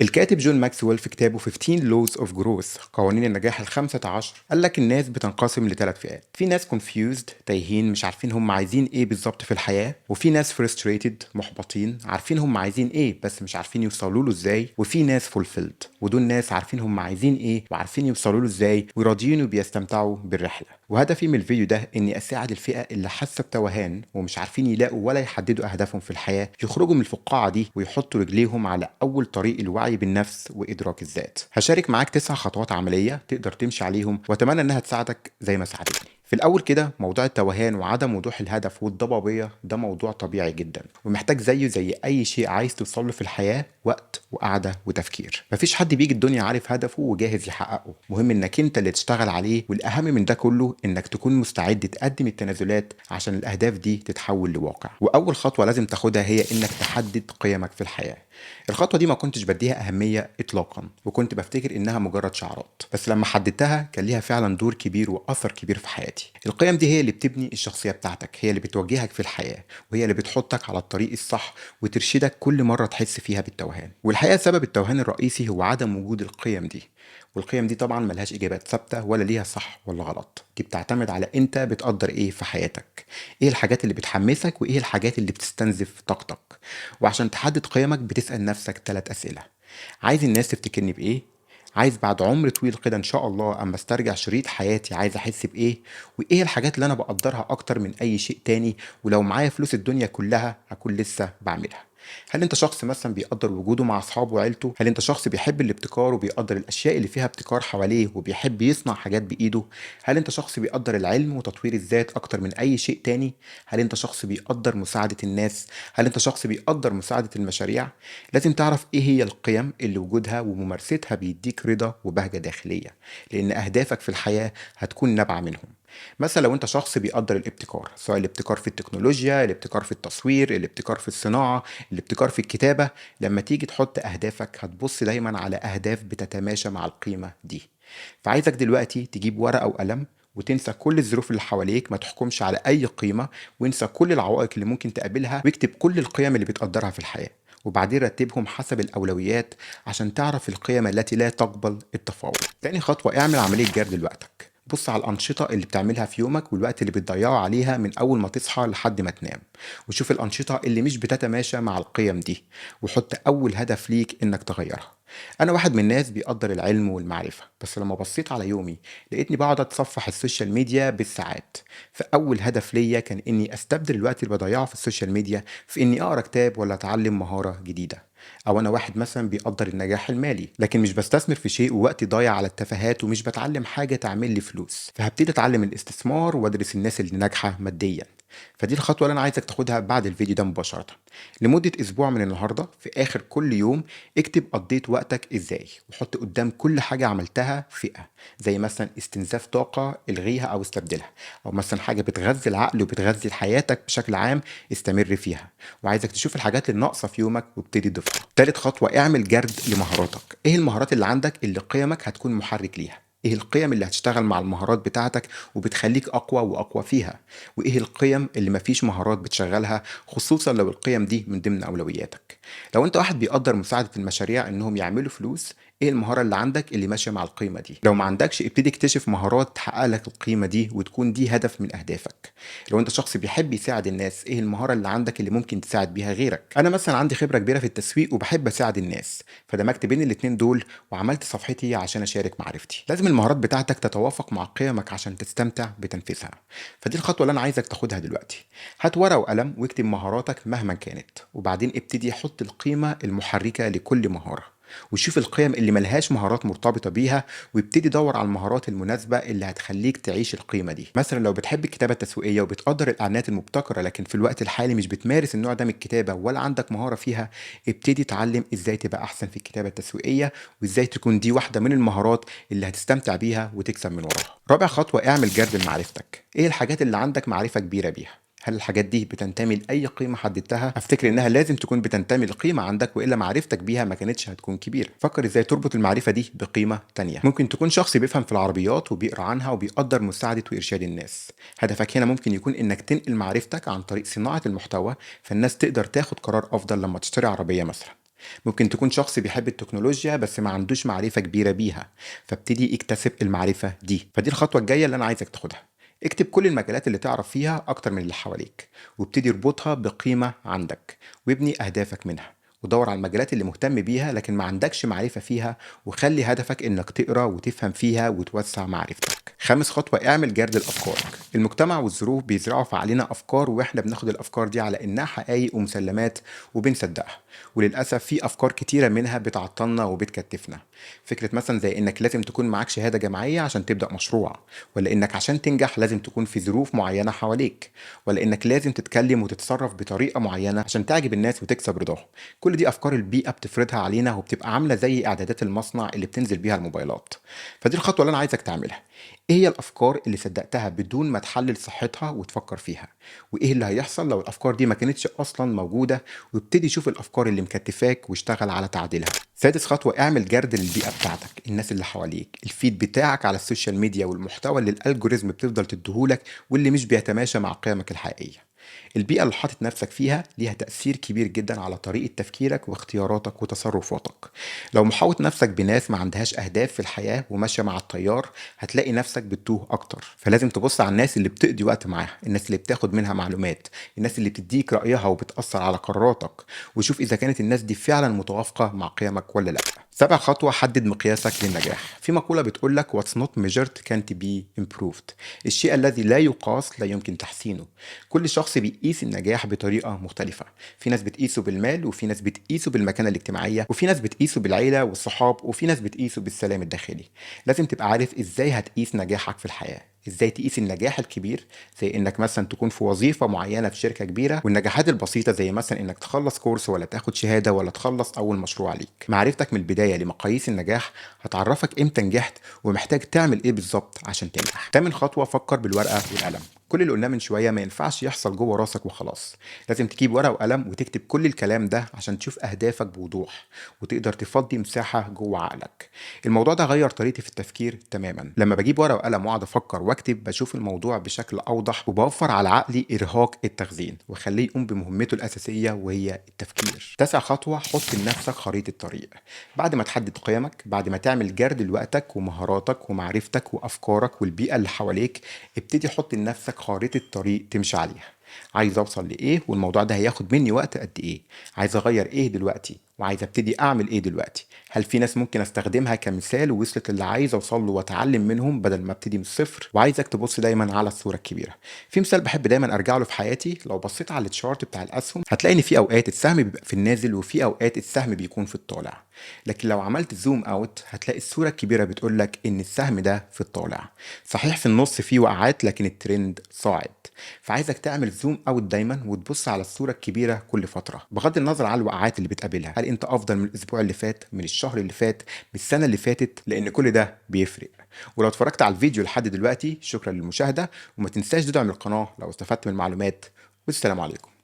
الكاتب جون ماكسويل في كتابه 15 Laws of Growth قوانين النجاح ال15 قال لك الناس بتنقسم لثلاث فئات. في ناس confused تايهين مش عارفين هم عايزين ايه بالظبط في الحياة، وفي ناس frustrated محبطين عارفين هم عايزين ايه بس مش عارفين يوصلوا له ازاي، وفي ناس fulfilled ودول ناس عارفين هم عايزين ايه وعارفين يوصلوا له ازاي وراضيين وبيستمتعوا بالرحلة. وهدفي من الفيديو ده اني اساعد الفئة اللي حاسة بتوهان ومش عارفين يلاقوا ولا يحددوا اهدافهم في الحياة يخرجوا من الفقاعة دي ويحطوا رجليهم على اول طريق الوعي بالنفس وادراك الذات. هشارك معاك 9 خطوات عملية تقدر تمشي عليهم واتمنى انها تساعدك زي ما ساعدتني. في الاول كده، موضوع التوهان وعدم وضوح الهدف والضبابية ده موضوع طبيعي جدا ومحتاج زيه زي اي شيء عايز توصل له في الحياة وقت وقعدة وتفكير. مفيش حد بيجي الدنيا عارف هدفه وجاهز يحققه، مهم انك انت اللي تشتغل عليه، والاهم من ده كله انك تكون مستعد تقدم التنازلات عشان الاهداف دي تتحول لواقع. واول خطوة لازم تاخدها هي انك تحدد قيمك في الحياة. الخطوة دي ما كنتش بديها أهمية إطلاقا وكنت بفتكر إنها مجرد شعارات، بس لما حددتها كان ليها فعلا دور كبير وأثر كبير في حياتي. القيم دي هي اللي بتبني الشخصية بتاعتك، هي اللي بتوجهك في الحياة، وهي اللي بتحطك على الطريق الصح وترشدك كل مرة تحس فيها بالتوهان. والحقيقة سبب التوهان الرئيسي هو عدم وجود القيم دي. والقيم دي طبعا ملهاش إجابات ثابتة ولا ليها صح ولا غلط، دي بتعتمد على أنت بتقدر إيه في حياتك، إيه الحاجات اللي بتحمسك وإيه الحاجات اللي بتستنزف طاقتك. وعشان تحدد قيمك بتسأل نفسك 3 أسئلة: عايز الناس تفتكرني بإيه؟ عايز بعد عمر طويل كده إن شاء الله أما استرجع شريط حياتي عايز أحس بإيه؟ وإيه الحاجات اللي أنا بقدرها أكتر من أي شيء تاني ولو معايا فلوس الدنيا كلها هكون لسه بعملها؟ هل انت شخص مثلا بيقدر وجوده مع اصحابه وعيلته؟ هل انت شخص بيحب الابتكار وبيقدر الاشياء اللي فيها ابتكار حواليه وبيحب يصنع حاجات بايده؟ هل انت شخص بيقدر العلم وتطوير الذات اكتر من اي شيء تاني؟ هل انت شخص بيقدر مساعدة الناس؟ هل انت شخص بيقدر مساعدة المشاريع؟ لازم تعرف ايه هي القيم اللي وجودها وممارستها بيديك رضا وبهجة داخلية، لان اهدافك في الحياة هتكون نابعة منهم. مثلا لو انت شخص بيقدر الابتكار، سواء الابتكار في التكنولوجيا، الابتكار في التصوير، الابتكار في الصناعة، الابتكار في الكتابة، لما تيجي تحط أهدافك هتبص دايما على أهداف بتتماشى مع القيمة دي. فعايزك دلوقتي تجيب ورقة وقلم وتنسى كل الظروف اللي حواليك، ما تحكمش على أي قيمة، وانسى كل العوائق اللي ممكن تقابلها واكتب كل القيم اللي بتقدرها في الحياة، وبعدين رتبهم حسب الأولويات عشان تعرف القيم التي لا تقبل التفاوض. تاني خطوة: اعمل عملية جرد لوقتك. بص على الأنشطة اللي بتعملها في يومك والوقت اللي بتضيعه عليها من أول ما تصحى لحد ما تنام، وشوف الأنشطة اللي مش بتتماشى مع القيم دي وحط أول هدف ليك إنك تغيرها. أنا واحد من الناس بيقدر العلم والمعرفة، بس لما بصيت على يومي لقيتني بقعد أتصفح السوشيال ميديا بالساعات. فأول هدف ليا كان إني أستبدل الوقت اللي بضيعه في السوشيال ميديا في إني أقرأ كتاب ولا أتعلم مهارة جديدة. او انا واحد مثلا بيقدر النجاح المالي لكن مش بستثمر في شيء ووقتي ضايع على التفاهات ومش بتعلم حاجه تعمل لي فلوس، فهبتدي اتعلم الاستثمار وادرس الناس اللي ناجحه ماديا. فدي الخطوه اللي انا عايزك تاخدها بعد الفيديو ده مباشره. لمده اسبوع من النهارده في اخر كل يوم اكتب قضيت وقتك ازاي، وحط قدام كل حاجه عملتها فئه، زي مثلا استنزاف طاقه الغيها او استبدلها، او مثلا حاجه بتغذي العقل وبتغذي حياتك بشكل عام استمر فيها. وعايزك تشوف الحاجات اللي ناقصه في يومك وابتدي تضيفها. تالت خطوه: اعمل جرد لمهاراتك. ايه المهارات اللي عندك اللي قيمك هتكون محرك ليها؟ ايه القيم اللي هتشتغل مع المهارات بتاعتك وبتخليك اقوى واقوى فيها؟ وايه القيم اللي مفيش مهارات بتشغلها، خصوصا لو القيم دي من ضمن اولوياتك؟ لو انت واحد بيقدر مساعدة المشاريع انهم يعملوا فلوس، ايه المهارة اللي عندك اللي ماشية مع القيمة دي؟ لو ما عندكش ابتدي اكتشف مهارات تحقق لك القيمة دي وتكون دي هدف من اهدافك. لو انت شخص بيحب يساعد الناس، ايه المهارة اللي عندك اللي ممكن تساعد بيها غيرك؟ انا مثلا عندي خبرة كبيرة في التسويق وبحب اساعد الناس، فدمجت بين الاتنين دول وعملت صفحتي عشان اشارك معرفتي. لازم المهارات بتاعتك تتوافق مع قيمك عشان تستمتع بتنفيذها. فدي الخطوة اللي انا عايزك تاخدها دلوقتي. هات ورقة وقلم واكتب مهاراتك مهما كانت، وبعدين ابتدي حط القيمة المحركة لكل مهارة، وشوف القيم اللي ملهاش مهارات مرتبطة بيها، وابتدي دور على المهارات المناسبة اللي هتخليك تعيش القيمة دي. مثلا لو بتحب الكتابة التسويقية وبتقدر الإعلانات المبتكرة لكن في الوقت الحالي مش بتمارس النوع ده من الكتابة ولا عندك مهارة فيها، ابتدي اتعلم ازاي تبقى أحسن في الكتابة التسويقية، وازاي تكون دي واحدة من المهارات اللي هتستمتع بيها وتكسب من وراها. رابع خطوة: اعمل جرد لمعرفتك. ايه الحاجات اللي عندك معرفة كبيرة بيها؟ هل الحاجات دي بتنتمي لأي قيمة حددتها؟ أفتكر إنها لازم تكون بتنتمي لقيمة عندك، وإلا معرفتك بيها ما كانتش هتكون كبيرة. فكر إزاي تربط المعرفة دي بقيمة تانية. ممكن تكون شخص بيفهم في العربيات وبيقرأ عنها وبيقدر مساعدة وإرشاد الناس. هدفك هنا ممكن يكون إنك تنقل معرفتك عن طريق صناعة المحتوى، فالناس تقدر تاخد قرار أفضل لما تشتري عربية مثلا. ممكن تكون شخص بيحب التكنولوجيا بس ما عندوش معرفة كبيرة بيها، فابتدي يكتسب المعرفة دي. فدي الخطوة الجاية اللي أنا عايزك تاخدها. اكتب كل المجالات اللي تعرف فيها أكتر من اللي حواليك، وابتدي اربطها بقيمة عندك، وابني أهدافك منها. ودور على المجالات اللي مهتم بيها لكن ما عندكش معرفة فيها، وخلي هدفك انك تقرا وتفهم فيها وتوسع معرفتك. خامس خطوة، اعمل جرد لأفكارك. المجتمع والظروف بيزرعوا في علينا أفكار، واحنا بناخد الأفكار دي على إنها حقائق ومسلمات وبنصدقها. وللأسف في أفكار كتيرة منها بتعطلنا وبتكتفنا. فكرة مثلا زي إنك لازم تكون معاك شهادة جامعية عشان تبدأ مشروع، ولا إنك عشان تنجح لازم تكون في ظروف معينة حواليك، ولا إنك لازم تتكلم وتتصرف بطريقة معينة عشان تعجب الناس وتكسب رضاهم. كل دي أفكار البيئة بتفرضها علينا، وبتبقى عاملة زي إعدادات المصنع اللي بتنزل بيها الموبايلات. فدي الخطوة اللي أنا عايزك تعملها. ايه هي الافكار اللي صدقتها بدون ما تحلل صحتها وتفكر فيها؟ وايه اللي هيحصل لو الافكار دي ما كانتش اصلا موجوده؟ وابتدي شوف الافكار اللي مكتفاك واشتغل على تعديلها. سادس خطوه، اعمل جرد للبيئه بتاعتك، الناس اللي حواليك، الفيد بتاعك على السوشيال ميديا، والمحتوى اللي الالجوريزم بتفضل تديهولك واللي مش بيتماشى مع قيمك الحقيقيه. البيئة اللي حاطط نفسك فيها ليها تأثير كبير جدا على طريقة تفكيرك واختياراتك وتصرفاتك. لو محاوط نفسك بناس ما عندهاش أهداف في الحياة وماشية مع التيار، هتلاقي نفسك بتتوه أكتر. فلازم تبص على الناس اللي بتقضي وقت معاها، الناس اللي بتاخد منها معلومات، الناس اللي بتديك رأيها وبتأثر على قراراتك، وشوف إذا كانت الناس دي فعلا متوافقة مع قيمك ولا لأ. سابع خطوة، حدد مقياسك للنجاح. في مقولة بتقولك what's not measured can't be improved. الشيء الذي لا يقاس لا يمكن تحسينه. كل شخص بيقيس النجاح بطريقة مختلفة. في ناس بتقيسه بالمال، وفي ناس بتقيسه بالمكانة الاجتماعية، وفي ناس بتقيسه بالعيلة والصحاب، وفي ناس بتقيسه بالسلام الداخلي. لازم تبقى عارف ازاي هتقيس نجاحك في الحياة. ازاي تقيس النجاح الكبير زي انك مثلا تكون في وظيفة معينة في شركة كبيرة، والنجاحات البسيطة زي مثلا انك تخلص كورس ولا تاخد شهادة ولا تخلص اول مشروع ليك. معرفتك من البداية لمقاييس النجاح هتعرفك امتى نجحت ومحتاج تعمل ايه بالظبط عشان تنجح. تامن خطوة، فكر بالورقة والقلم. كل اللي قلناه من شوية ما ينفعش يحصل جوه راسك وخلاص. لازم تجيب ورقة وقلم وتكتب كل الكلام ده عشان تشوف أهدافك بوضوح، وتقدر تفضي مساحة جوه عقلك. الموضوع ده غير طريقتي في التفكير تماما. لما بجيب ورقة وقلم واقعد أفكر واكتب، بشوف الموضوع بشكل أوضح، وبوفر على عقلي إرهاق التخزين وخليه يقوم بمهمته الأساسية وهي التفكير. تاسع خطوة، حط لنفسك خريطة طريق. بعد ما تحدد قيمك، بعد ما تعمل جرد لوقتك ومهاراتك ومعرفتك وأفكارك والبيئة اللي حواليك، ابتدي حط لنفسك خارطة طريق تمشي عليها. عايز اوصل لايه، والموضوع ده هياخد مني وقت قد ايه؟ عايز اغير ايه دلوقتي، وعايز ابتدي اعمل ايه دلوقتي؟ هل في ناس ممكن استخدمها كمثال ووصلت اللي عايز اوصل له واتعلم منهم بدل ما ابتدي من الصفر؟ وعايزك تبص دايما على الصوره الكبيره. في مثال بحب دايما ارجع له في حياتي. لو بصيت على التشارت بتاع الاسهم هتلاقي ان في اوقات السهم بيبقى في النازل، وفي اوقات السهم بيكون في الطالع. لكن لو عملت زوم اوت هتلاقي الصوره الكبيره بتقول لك ان السهم ده في الطالع. صحيح في النص فيه وقعات لكن الترند صاعد. فعايزك تعمل زوم اوت دايما وتبص على الصوره الكبيره كل فتره، بغض النظر عن الوقعات اللي بتقابلها. هل انت افضل من الاسبوع اللي فات، من الشهر اللي فات، من السنه اللي فاتت؟ لان كل ده بيفرق. ولو اتفرجت على الفيديو لحد دلوقتي، شكرا للمشاهده، وما تنساش تدعم القناه لو استفدت من المعلومات. والسلام عليكم.